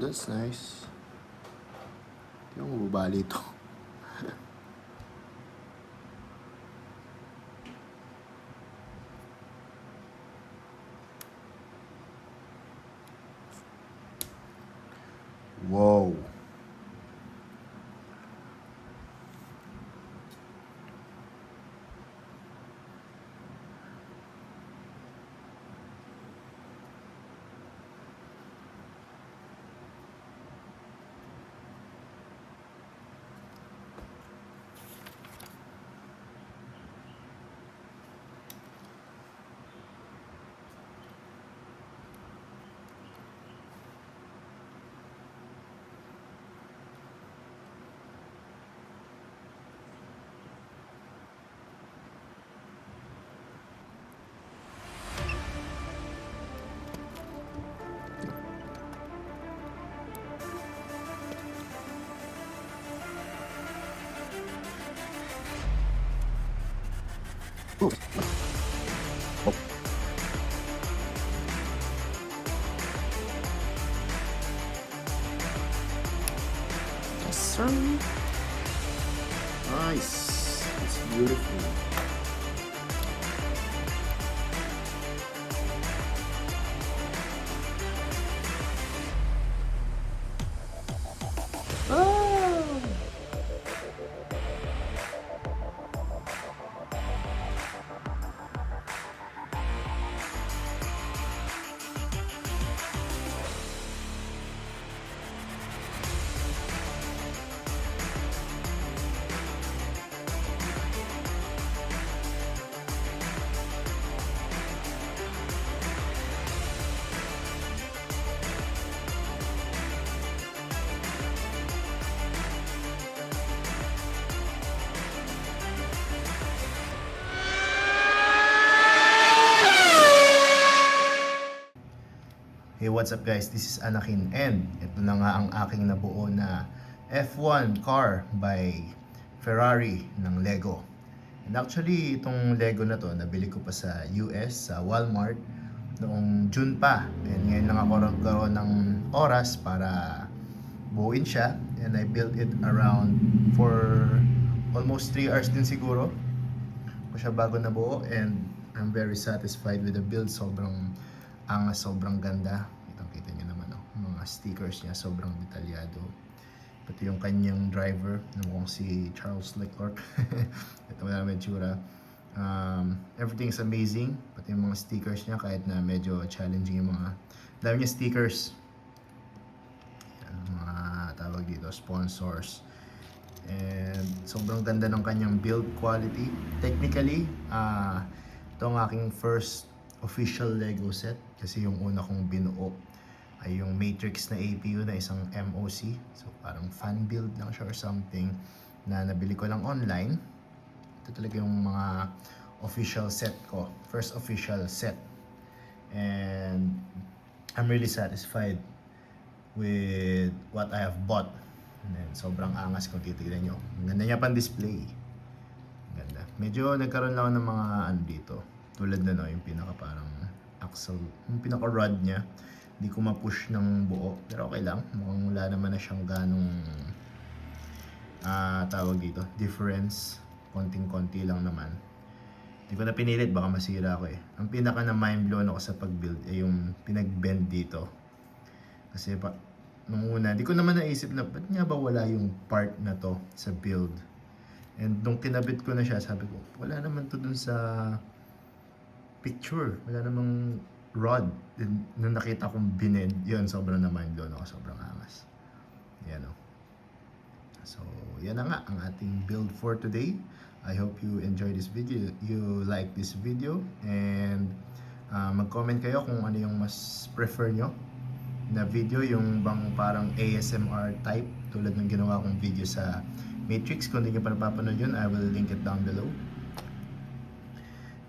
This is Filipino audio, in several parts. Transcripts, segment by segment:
that's nice. Yung bubali ito. Wow. Yes, sir. Nice. It's beautiful. Oh! Hey, what's up guys? This is Anakin and ito na nga ang aking nabuo na F1 car by Ferrari ng Lego. And actually, itong Lego na to, nabili ko pa sa US, sa Walmart noong June pa. And ngayon lang ako nagkaroon ng oras para buuin siya. And I built it around for almost 3 hours din siguro ko siya bago nabuo. And I'm very satisfied with the build. Sobrang angas, sobrang ganda. Kita niyo naman, mga stickers niya, sobrang detalyado. Pati yung kanyang driver, na mukhang si Charles Leclerc. Ito na naman tsura. Everything is amazing. Pati yung mga stickers niya, kahit na medyo challenging yung mga dami niya stickers. Mga tawag dito, sponsors. And sobrang ganda ng kanyang build quality. Technically, ito ang aking first official Lego set kasi yung una kong binuo ay yung Matrix na APU na isang MOC, so parang fan build lang siya or something na nabili ko lang online. Ito talaga yung mga official set ko, first official set, and I'm really satisfied with what I have bought. And then, sobrang angas kung titignan nyo, ang ganda niya pang display, ganda. Medyo nagkaroon lang ng mga ano dito, tulad na yung pinaka parang axle, yung pinaka rod niya, hindi ko ma-push ng buo, pero okay lang, mukhang wala naman na siyang ganong tawag dito, difference, konting-konti lang naman. Hindi ko na pinilit, baka masira ako Ang pinaka na mind blown ako sa pag-build ay yung pinag-bend dito, kasi nung una, hindi ko naman naisip na ba't nga ba wala yung part na to sa build. And nung kinabit ko na siya, sabi ko, wala naman to dun sa picture, wala namang rod. Then, nung nakita kong binend, yun, sobrang na mind blown ako, sobrang angas. Yan So, yan na nga ang ating build for today. I hope you enjoy this video, you like this video, and mag-comment kayo kung ano yung mas prefer nyo na video, yung bang parang ASMR type, tulad ng ginawa kong video sa Matrix. Kung hindi nyo pa napapanood yun, I will link it down below.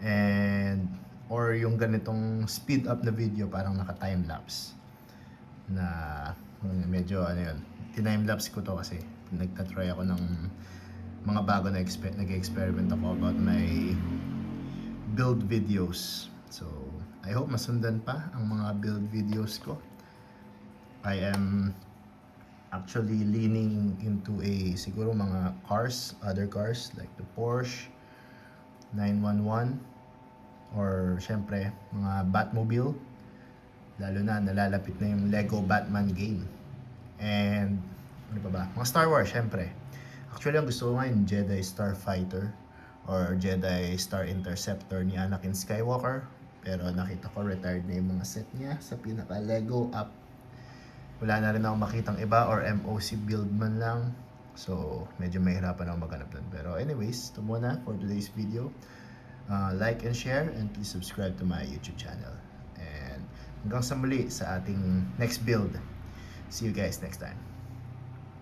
And or yung ganitong speed up na video, parang naka time lapse na medyo yun, time lapse ko to kasi nagtatry ako ng mga bago na nag-experiment ako about my build videos. So I hope masundan pa ang mga build videos ko. I am actually leaning into siguro mga cars, other cars like the Porsche 911 or syempre mga Batmobile, lalo na nalalapit na yung Lego Batman game. And ano pa ba? Mga Star Wars syempre. Actually ang gusto ko ngayon Jedi Starfighter or Jedi Star Interceptor ni Anakin Skywalker, pero nakita ko retired na yung mga set niya sa pinaka Lego app. Wala na rin ako makitang iba or MOC build man lang. So, medyo mahirapan ako maghanap dun. Pero anyways, ito muna for today's video. Like and share and please subscribe to my YouTube channel. And hanggang sa muli sa ating next build. See you guys next time.